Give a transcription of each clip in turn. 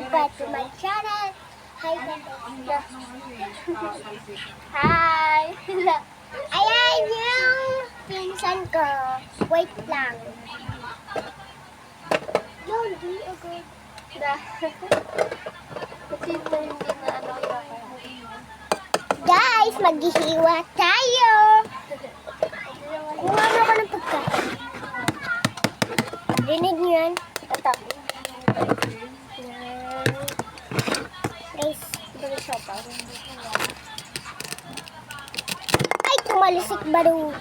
subscribe to my channel. Hi, hi. Ayan yung pinsan ko. Wait lang. Yun, di agad. Kasi ito hindi na ano Guys, maghihiwa tayo. Kuha na ako ng pagkain. Rinig niyo yan? Ito. Guys, dali siya pa. Ay, tumalisik baro.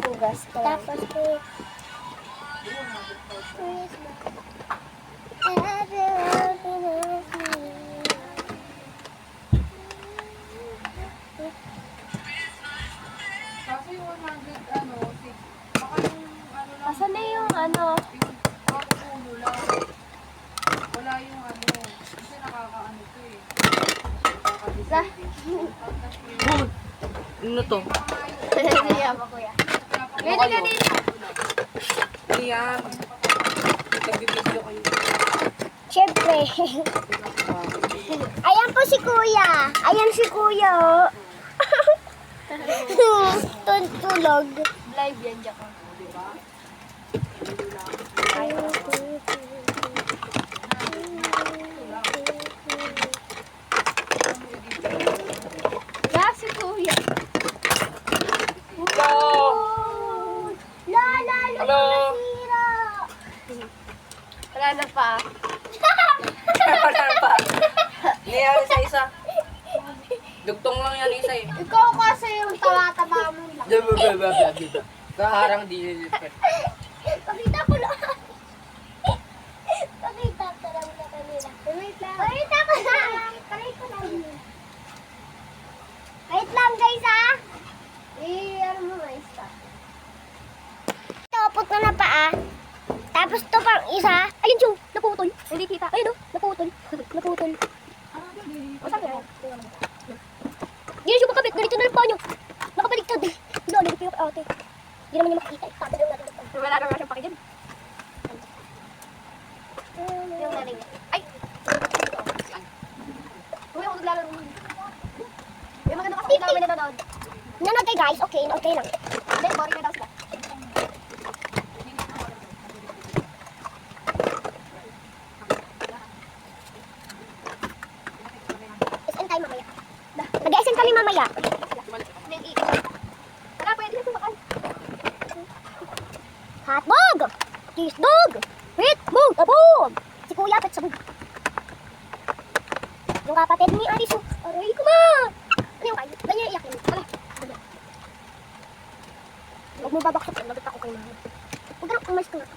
Hugas ko. Tapos po, Kasi yung 100, ano, baka yung, ano lang, Asan na yung ano? yung ulo lang. Wala yung, ano, kasi nakakaano to eh. Ano to? Hindi ako kuya. Pwede ka dito. Iyan. Nagbibideo kayo. syempre. Ayan po si Kuya. Ayan si Kuya. Tulog. Live yan, Jack. Yeah, si kuya. Hello! Lala, Hello! nasira. Wala na pa. Wala pa. Nangyari sa isa. Dugtong lang yan isa eh. Ikaw kasi yung tawa-tawa mo lang. Diba? Kaharang di. Pakita ko lang. Pakita ko lang na kanila. Wait lang. Pakita ko lang. Pakita ko lang. Wait lang guys ha. Ano mo na isa? Topot na paa. Tapos to pang isa. Ayun yung naputol. Hindi kita. Ayun oh, naputol. Naputol. O saan yan? Yun yung makabit. Ganito na yung paa nyo. Nakabaliktad. Wala, nalito yung ate. Hindi naman niya makikita. Tatalo natin. Wala naman siyang pakidyan. Yung naling. Ay! Kuya, huwag naglalaro mo. Yung maganda kasi namin nanonood. Nanood kayo guys. Okay, okay lang. Hindi, boring na daw sila. SM tayo mamaya. Nag-SM kami mamaya. Hindi, wala, pwede na sumakan. Hotdog! Cheese dog! Wait, bug! Abog! Si Kuya, pet sabog. Yung kapatid ni Arisu. Aray ko ma! Ano yung kain? Ganyan iyak yun. Ala. Huwag mo babaksak. Lagot ako kay mama. Huwag ka umalis ka nga.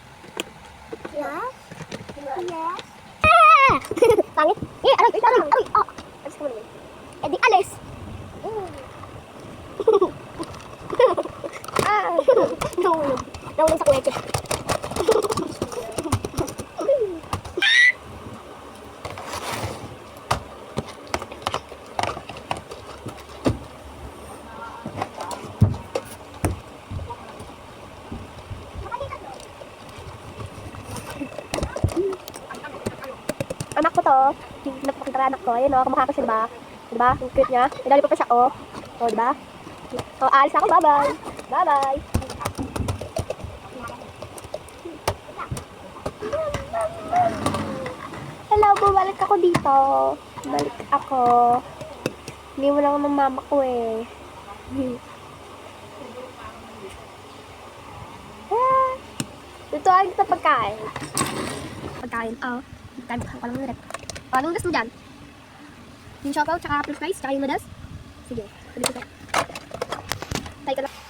Yes? Yes? Ah! Pangit. Eh, aray, aray, aray. Ah! Alis ka mo naman. Eh di alis. Ah! Nahulog. Nahulog sa kuwete. Anak ko to. Napakita ka anak ko. Ayun o, kumukha ko siya, diba? Diba? Ang cute niya. Idali pa pa siya, o. O, diba? O, alis ako. Bye-bye. Bye-bye. Hello, bumalik ako dito. Balik ako. Hindi mo lang ng mama ko eh. Ah, tutuan kita pagkain. Pagkain, oh. Pagkain ko lang ng rep. Oh, anong gusto mo dyan? Yung siopaw, tsaka french fries, tsaka yung noodles? Sige, sabi ko. Tayo ka lang.